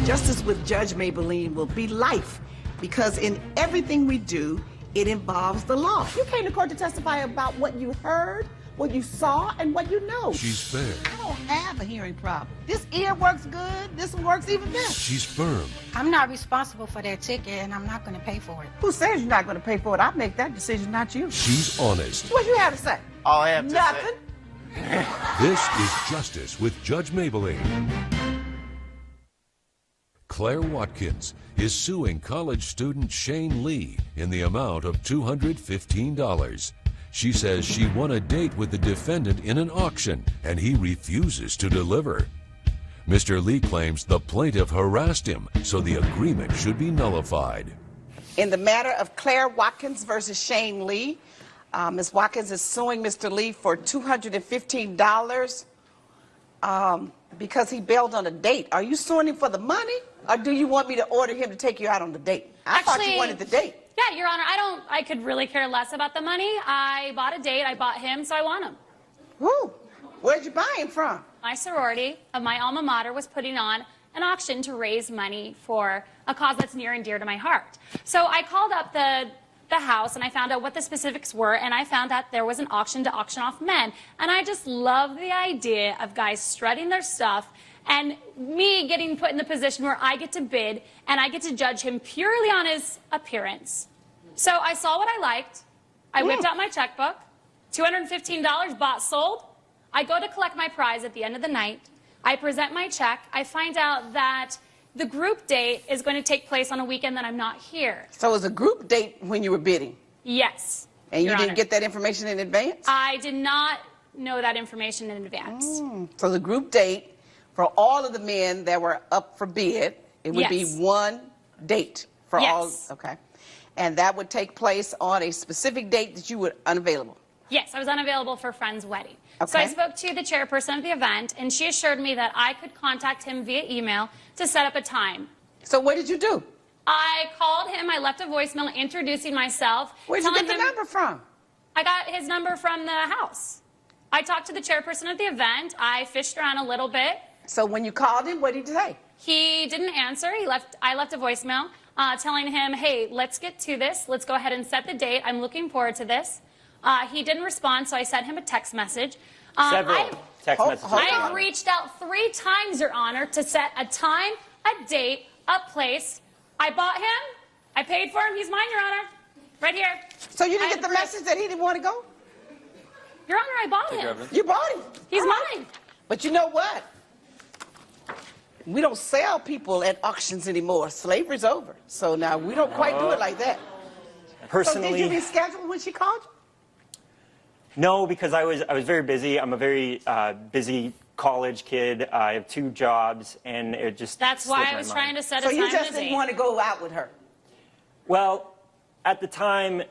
Justice with Judge Mablean will be life, because in everything we do, it involves the law. You came to court to testify about what you heard, what you saw, and what you know. She's fair. I don't have a hearing problem. This ear works good. This one works even better. She's firm. I'm not responsible for that ticket, and I'm not going to pay for it. Who says you're not going to pay for it? I make that decision, not you. She's honest. What you have to say? All I have to Nothing. say. This is Justice with Judge Mablean. Claire Watkins is suing college student Shane Lee in the amount of $215. She says she won a date with the defendant in an auction, and he refuses to deliver. Mr. Lee claims the plaintiff harassed him, so the agreement should be nullified. In the matter of Claire Watkins versus Shane Lee, Ms. Watkins is suing Mr. Lee for $215 because he bailed on a date. Are you suing him for the money, or do you want me to order him to take you out on the date? I thought you wanted the date. Yeah, Your Honor, I could really care less about the money. I bought a date, I bought him, so I want him. Woo! Where'd you buy him from? My sorority of my alma mater was putting on an auction to raise money for a cause that's near and dear to my heart. So I called up the house and I found out what the specifics were, and I found out there was an auction to auction off men. And I just love the idea of guys strutting their stuff and me getting put in the position where I get to bid and I get to judge him purely on his appearance. So I saw what I liked. I whipped out my checkbook. $215 bought, sold. I go to collect my prize at the end of the night. I present my check. I find out that the group date is going to take place on a weekend that I'm not here. So it was a group date when you were bidding? Yes. And you Your didn't Honor. get that information in advance? I did not know that information in advance. So the group date for all of the men that were up for bid, it would be one date for all. Okay. And that would take place on a specific date that you were unavailable. Yes, I was unavailable for a friend's wedding. Okay. So I spoke to the chairperson of the event, and she assured me that I could contact him via email to set up a time. So what did you do? I called him. I left a voicemail introducing myself. Where'd you get the number from? I got his number from the house. I talked to the chairperson of the event. I fished around a little bit. So when you called him, what did he say? He didn't answer. I left a voicemail telling him, hey, let's get to this. Let's go ahead and set the date. I'm looking forward to this. He didn't respond, so I sent him a text message. Several text messages. I have reached out 3 times, Your Honor, to set a time, a date, a place. I bought him. I paid for him. He's mine, Your Honor. Right here. So you didn't get the message that he didn't want to go? Your Honor, I bought him. You bought him. He's mine. But you know what? We don't sell people at auctions anymore. Slavery's over. So now we don't quite do it like that. Personally, So did you reschedule when she called you? no, because I was very busy. I'm a very busy college kid. I have 2 jobs, and it just That's why slipped I my was mind. trying to set So a time you just and a didn't date. want to go out with her? Well, at the time,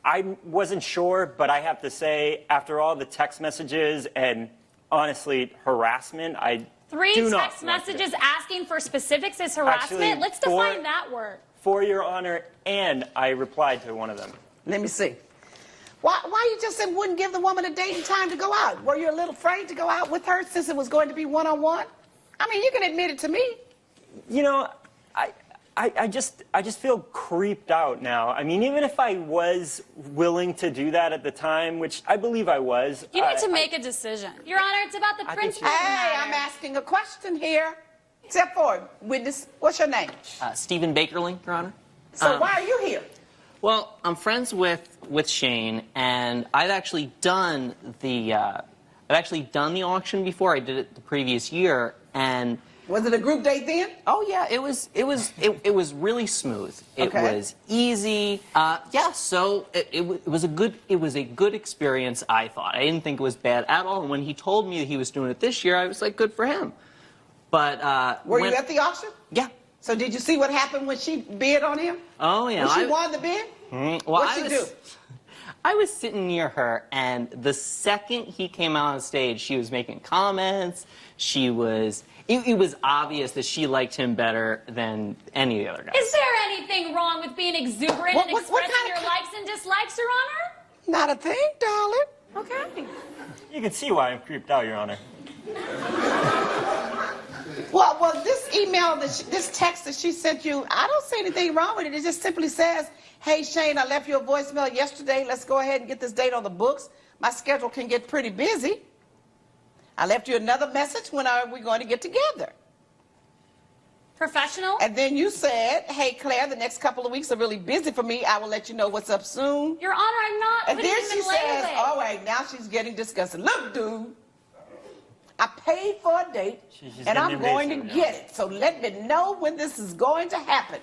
I wasn't sure, but I have to say, after all the text messages and honestly harassment, I 3 do not text want to. messages asking for specifics is harassment? Actually, Let's define that word. For Your Honor, and I replied to one of them. Let me see. Why you just wouldn't give the woman a date and time to go out? Were you a little afraid to go out with her since it was going to be one-on-one? I mean, you can admit it to me. You know, I just feel creeped out now. I mean, even if I was willing to do that at the time, which I believe I was. You need to make a decision. Your Honor, it's about the principle of the Hey, matter. I'm asking a question here. Step forward. Witness, what's your name? Stephen Bakerling, Your Honor. So why are you here? Well, I'm friends with Shane, and I've actually done the auction before. I did it the previous year, and Was it a group date then? oh yeah, it was really smooth. It Okay. was easy. Yeah, so it was a good experience. I thought I didn't think it was bad at all. And when he told me that he was doing it this year, I was like, good for him. But Were you at the auction? Yeah. So did you see what happened when she bid on him? Oh yeah. When she won the bid? Well, What'd she do? I was sitting near her, and the second he came out on stage, she was making comments. She was. It was obvious that she liked him better than any of the other guys. Is there anything wrong with being exuberant What and kind expressing of your likes and dislikes, Your Honor? Not a thing, darling. Okay. You can see why I'm creeped out, Your Honor. Well, this email, this text that she sent you, I don't see anything wrong with it. It just simply says, hey, Shane, I left you a voicemail yesterday. Let's go ahead and get this date on the books. My schedule can get pretty busy. I left you another message. When are we going to get together? Professional? And then you said, hey, Claire, the next couple of weeks are really busy for me. I will let you know what's up soon. Your Honor, I'm not And putting then him she in says, layaway. all right, now she's getting disgusted. Look, dude, I paid for a date, She's and I'm getting going to invasive, get it. So let me know when this is going to happen.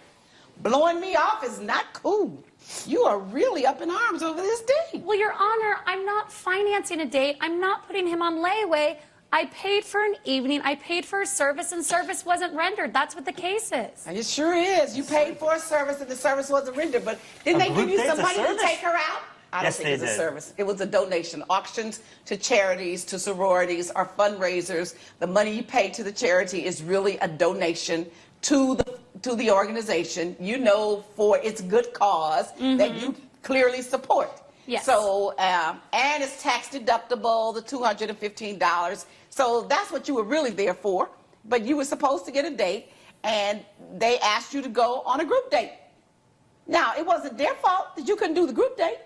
Blowing me off is not cool. You are really up in arms over this date. Well, Your Honor, I'm not financing a date. I'm not putting him on layaway. I paid for an evening. I paid for a service, and service wasn't rendered. That's what the case is. And it sure is. You paid for a service, and the service wasn't rendered. But didn't they give you some money to take her out? I don't Yes, think they it's a did. service. It was a donation. Auctions to charities, to sororities, are fundraisers. The money you pay to the charity is really a donation to the organization, you know, for its good cause that you clearly support. Yes. So, and it's tax deductible, the $215. So that's what you were really there for. But you were supposed to get a date, and they asked you to go on a group date. Now, it wasn't their fault that you couldn't do the group date.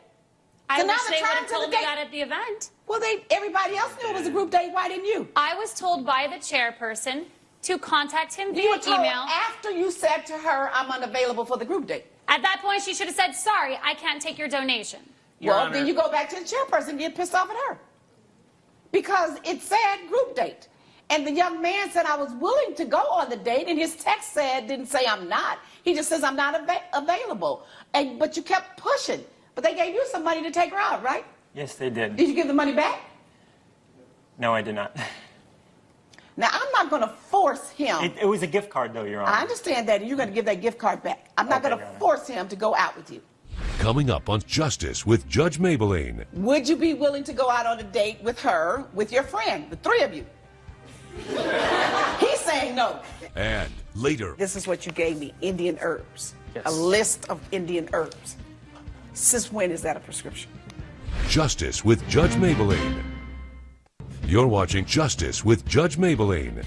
I So now wish the they would time have to the told me date- that at the event. Well, everybody else knew it was a group date. Why didn't you? I was told by the chairperson to contact him You via were told email. after you said to her, I'm unavailable for the group date. At that point, she should have said, sorry, I can't take your donation. Your Well, Honor. then you go back to the chairperson and get pissed off at her. Because it said group date. And the young man said, I was willing to go on the date, and his text didn't say I'm not. He just says I'm not available. But you kept pushing. But they gave you some money to take her out, right? Yes, they did. Did you give the money back? No, I did not. Now, I'm not going to force him. It was a gift card, though, Your Honor. I understand that, and you're going to give that gift card back. I'm not Okay, going to Your Honor. force him to go out with you. Coming up on Justice with Judge Mablean. Would you be willing to go out on a date with her, with your friend, the three of you? He's saying no. And later, This is what you gave me, Indian herbs. Yes. A list of Indian herbs. Since when is that a prescription? Justice with Judge Mablean. You're watching Justice with Judge Mablean.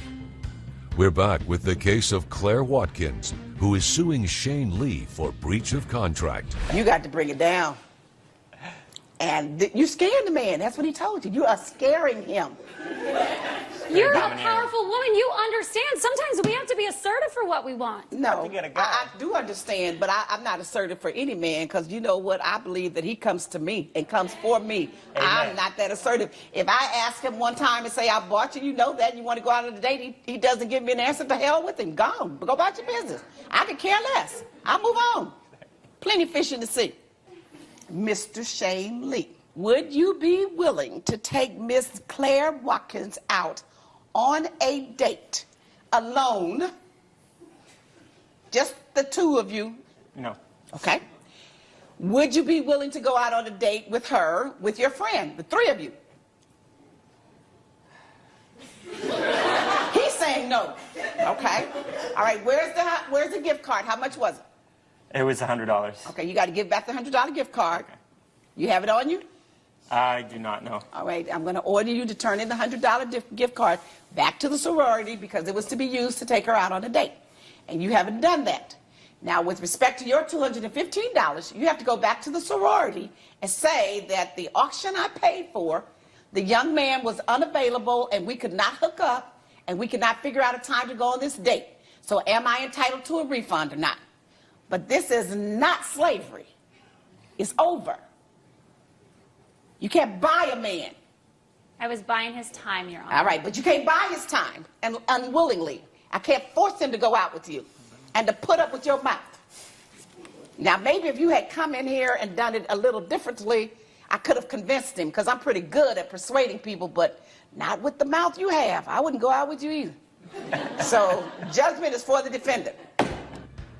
We're back with the case of Claire Watkins, who is suing Shane Lee for breach of contract. You got to bring it down. And you scared the man. That's what he told you. You are scaring him. You're a domineering. powerful woman. You understand. Sometimes we have to be assertive for what we want. No, to get a guy. I do understand, but I'm not assertive for any man because you know what? I believe that he comes to me and comes for me. I'm Amen. not that assertive. If I ask him one time and say, I bought you, you know that, you want to go out on a date, he doesn't give me an answer, to hell with him. Gone. Go about your business. I could care less. I'll move on. Plenty of fish in the sea. Mr. Shane Lee, would you be willing to take Miss Claire Watkins out on a date alone? Just the two of you, No. okay? Would you be willing to go out on a date with her, with your friend, the three of you? He's saying no. Okay. All right, where's the gift card? How much was it? It was $100. Okay, you got to give back the $100 gift card. You have it on you? I do not know. All right, I'm going to order you to turn in the $100 gift card back to the sorority because it was to be used to take her out on a date. And you haven't done that. Now, with respect to your $215, you have to go back to the sorority and say that the auction I paid for, the young man was unavailable and we could not hook up and we could not figure out a time to go on this date. So am I entitled to a refund or not? But this is not slavery. It's over. You can't buy a man. I was buying his time, Your Honor. All right, but you can't buy his time and unwillingly. I can't force him to go out with you and to put up with your mouth. Now, maybe if you had come in here and done it a little differently, I could have convinced him because I'm pretty good at persuading people, but not with the mouth you have. I wouldn't go out with you either. So, judgment is for the defendant.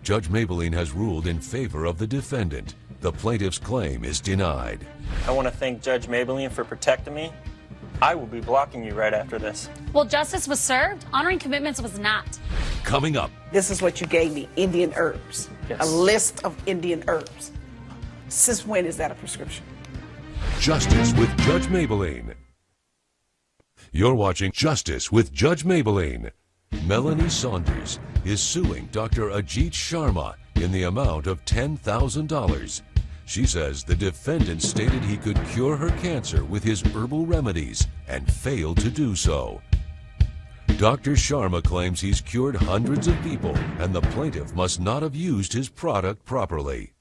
Judge Mablean has ruled in favor of the defendant. The plaintiff's claim is denied. I want to thank Judge Mablean for protecting me. I will be blocking you right after this. Well, justice was served. Honoring commitments was not. Coming up, This is what you gave me, Indian herbs. Yes. A list of Indian herbs. Since when is that a prescription? Justice with Judge Mablean. You're watching Justice with Judge Mablean. Melanie Saunders is suing Dr. Ajit Sharma in the amount of $10,000. She says the defendant stated he could cure her cancer with his herbal remedies and failed to do so. Dr. Sharma claims he's cured hundreds of people, and the plaintiff must not have used his product properly.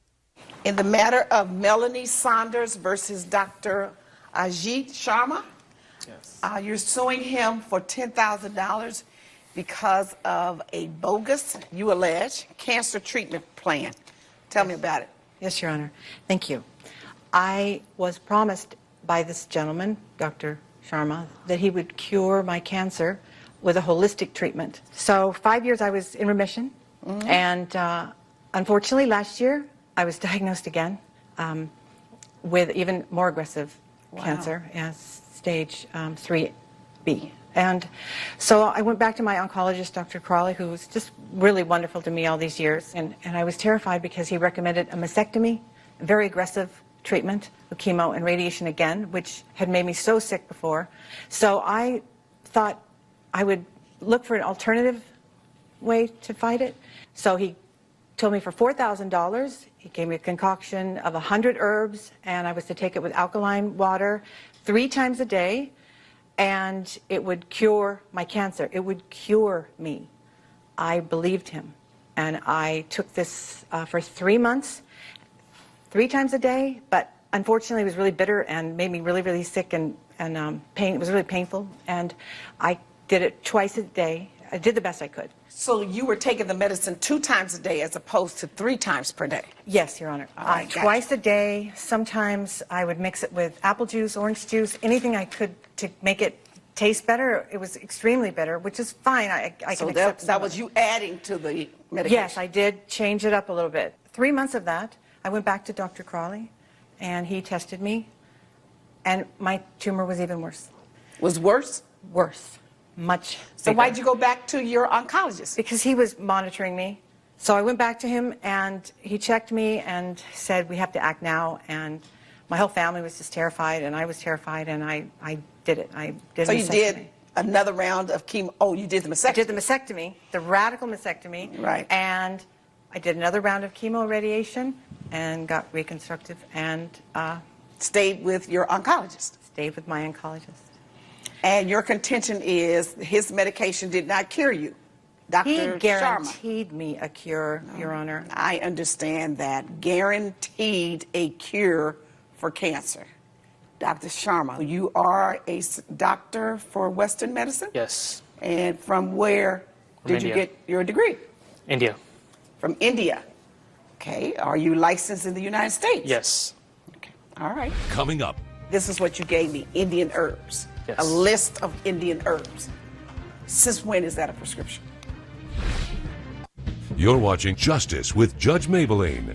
In the matter of Melanie Saunders versus Dr. Ajit Sharma, Yes. You're suing him for $10,000 because of a bogus, you allege, cancer treatment plan. Tell me about it. Yes, Your Honor. Thank you. I was promised by this gentleman, Dr. Sharma, that he would cure my cancer with a holistic treatment. So 5 years I was in remission, and unfortunately last year I was diagnosed again with even more aggressive cancer, stage 3B. And so I went back to my oncologist, Dr. Crawley, who was just really wonderful to me all these years. And I was terrified because he recommended a mastectomy, a very aggressive treatment with chemo and radiation again, which had made me so sick before. So I thought I would look for an alternative way to fight it. So he told me for $4,000, he gave me a concoction of 100 herbs, and I was to take it with alkaline water 3 times a day. And it would cure my cancer. It would cure me. I believed him. And I took this for 3 months, 3 times a day. But unfortunately, it was really bitter and made me really, really sick and pain. It was really painful. And I did it twice a day. I did the best I could. So you were taking the medicine 2 times a day as opposed to 3 times per day? Yes, Your Honor. Twice a day. Sometimes I would mix it with apple juice, orange juice, anything I could to make it taste better. It was extremely bitter, which is fine. I So can accept that was you adding to the medication? Yes, I did change it up a little bit. 3 months of that, I went back to Dr. Crawley, and he tested me, and my tumor was even worse. Was worse? Worse. Much So bigger. why'd you go back to your oncologist? Because he was monitoring me. So I went back to him, and he checked me and said, we have to act now. And my whole family was just terrified, and I was terrified, and I did it. I did So a you mastectomy. did another round of chemo. Oh, you did the mastectomy. I did the mastectomy, the radical mastectomy. Right. And I did another round of chemo radiation and got reconstructive and Stayed with your oncologist. stayed with my oncologist. And your contention is his medication did not cure you. Dr. He Sharma. guaranteed me a cure, Your Honor. I understand that. Guaranteed a cure for cancer. Dr. Sharma, you are a doctor for Western medicine? Yes. And from where did you India. get your degree? India. From India. Okay. Are you licensed in the United States? Yes. Okay. All right. Coming up, This is what you gave me, Indian herbs. Yes. A list of Indian herbs. Since when is that a prescription? you're watching Justice with Judge Mablean.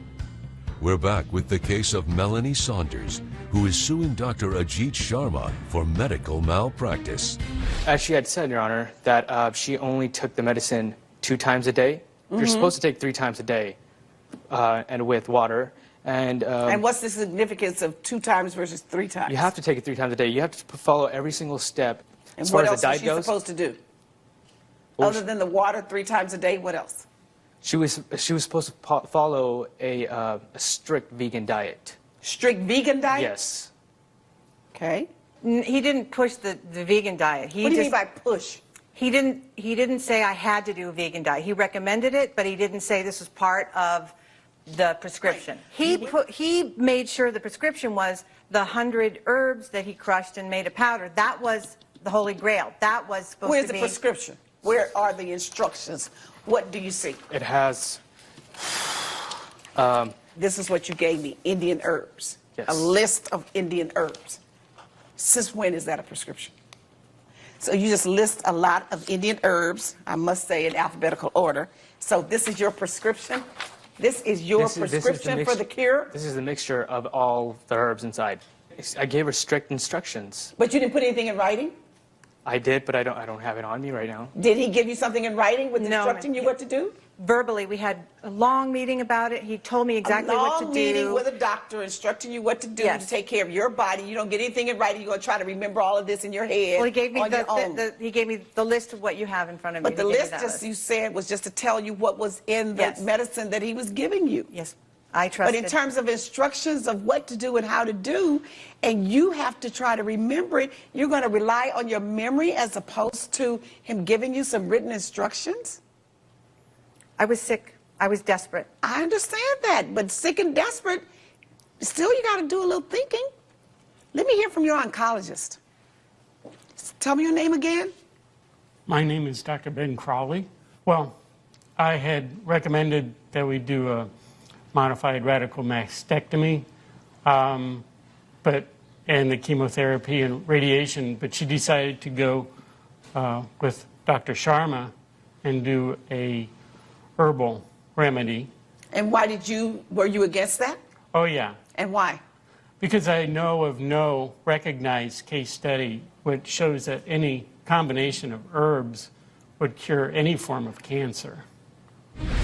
We're back with the case of Melanie Saunders, who is suing Dr. Ajit Sharma for medical malpractice. As she had said, Your Honor, that she only took the medicine 2 times a day. You're supposed to take 3 times a day, and with water. And what's the significance of 2 times versus 3 times? you have to take it 3 times a day. You have to follow every single step. And as far what as else the is diet she goes, supposed to do? Well, Other than the water 3 times a day, what else? she was supposed to follow a strict vegan diet. Strict vegan diet? Yes. Okay. He didn't push the vegan diet. What do you mean by push? He didn't say I had to do a vegan diet. He recommended it, but he didn't say this was part of the prescription. He made sure the prescription was the 100 herbs that he crushed and made a powder. That was the Holy Grail. That was supposed Where's to the be. prescription? Where are the instructions? What do you see? It has. This is what you gave me, Indian herbs. Yes. A list of Indian herbs. Since when is that a prescription? So you just list a lot of Indian herbs, I must say in alphabetical order. So this is your prescription? This is your prescription for the cure? This is the mixture of all the herbs inside. I gave her strict instructions. But you didn't put anything in writing? I did, but I don't have it on me right now. Did he give you something in writing with No, instructing you what to do? verbally. We had a long meeting about it. He told me exactly what to do. A long meeting with a doctor instructing you what to do to take care of your body. You don't get anything in writing. You're going to try to remember all of this in your head. Well, he gave me he gave me the list of what you have in front of me. But the list, just you said, was just to tell you what was in the medicine that he was giving you. Yes, I trusted. But in terms of instructions of what to do and how to do, and you have to try to remember it, you're going to rely on your memory as opposed to him giving you some written instructions? I was sick. I was desperate. I understand that, but sick and desperate, still you got to do a little thinking. Let me hear from your oncologist. Tell me your name again. My name is Dr. Ben Crowley. Well, I had recommended that we do a modified radical mastectomy, and the chemotherapy and radiation, but she decided to go with Dr. Sharma and do a herbal remedy. And why were you against that? Oh, yeah. And why? Because I know of no recognized case study which shows that any combination of herbs would cure any form of cancer.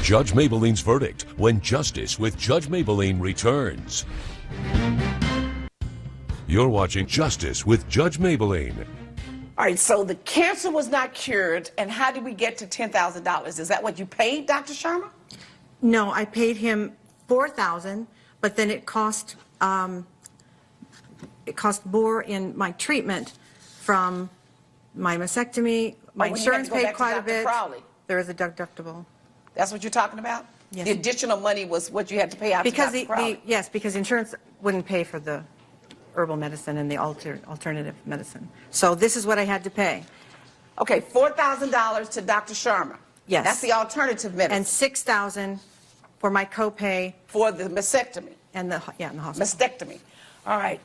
Judge Mablean's verdict when Justice with Judge Mablean returns. You're watching Justice with Judge Mablean. All right, so the cancer was not cured, and how did we get to $10,000? Is that what you paid Dr. Sharma? No, I paid him $4,000, but then it cost more in my treatment from my mastectomy. My insurance paid quite a bit. There is a deductible. That's what you're talking about? Yes. The additional money was what you had to pay out to Dr. Crowley. Yes, because insurance wouldn't pay for the herbal medicine and the alternative medicine. So this is what I had to pay. Okay, $4,000 to Dr. Sharma. Yes. That's the alternative medicine. And $6,000 for my copay. For the mastectomy. And the hospital. Mastectomy. All right.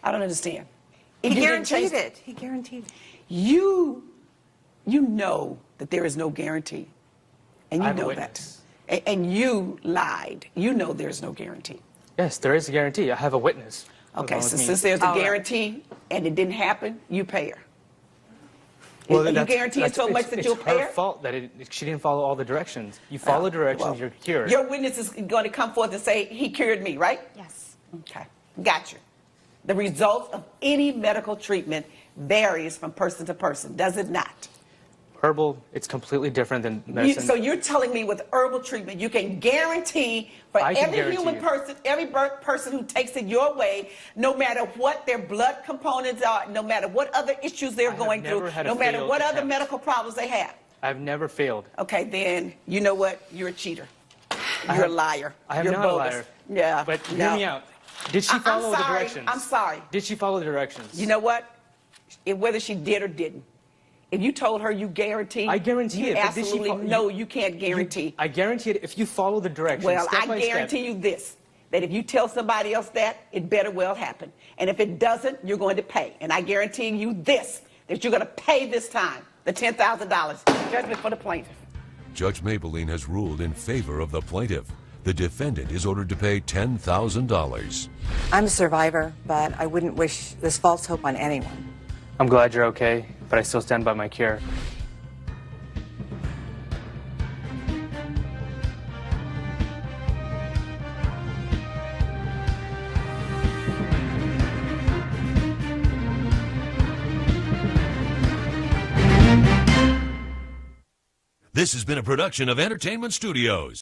I don't understand. He guaranteed it. He guaranteed it. You know that there is no guarantee. And you know that. And you lied. You know there's no guarantee. Yes, there is a guarantee. I have a witness. Okay, so since there's a guarantee and it didn't happen, you pay her. Well, you guarantee it so much that you'll pay her? It's her fault that she didn't follow all the directions. You follow directions, you're cured. Your witness is going to come forth and say, he cured me, right? Yes. Okay, got you. The results of any medical treatment varies from person to person, does it not? Herbal, it's completely different than medicine. So you're telling me with herbal treatment, you can guarantee for every human person, every person who takes it your way, no matter what their blood components are, no matter what other issues they're going through, no matter what other medical problems they have. I've never failed. Okay, then you know what? You're a cheater. You're a liar. I am You're not bogus. a liar. Yeah. But hear me out. Did she follow the directions? I'm sorry. Did she follow the directions? You know what? Whether she did or didn't. If you told her you guarantee, I guarantee it. Absolutely no, you can't guarantee. I guarantee it if you follow the directions. Well, step I by guarantee you this, that if you tell somebody else that, it better well happen. And if it doesn't, you're going to pay. And I guarantee you this, that you're going to pay this time, the $10,000. Judgment for the plaintiff. Judge Mablean has ruled in favor of the plaintiff. The defendant is ordered to pay $10,000. I'm a survivor, but I wouldn't wish this false hope on anyone. I'm glad you're okay, but I still stand by my cure. This has been a production of Entertainment Studios.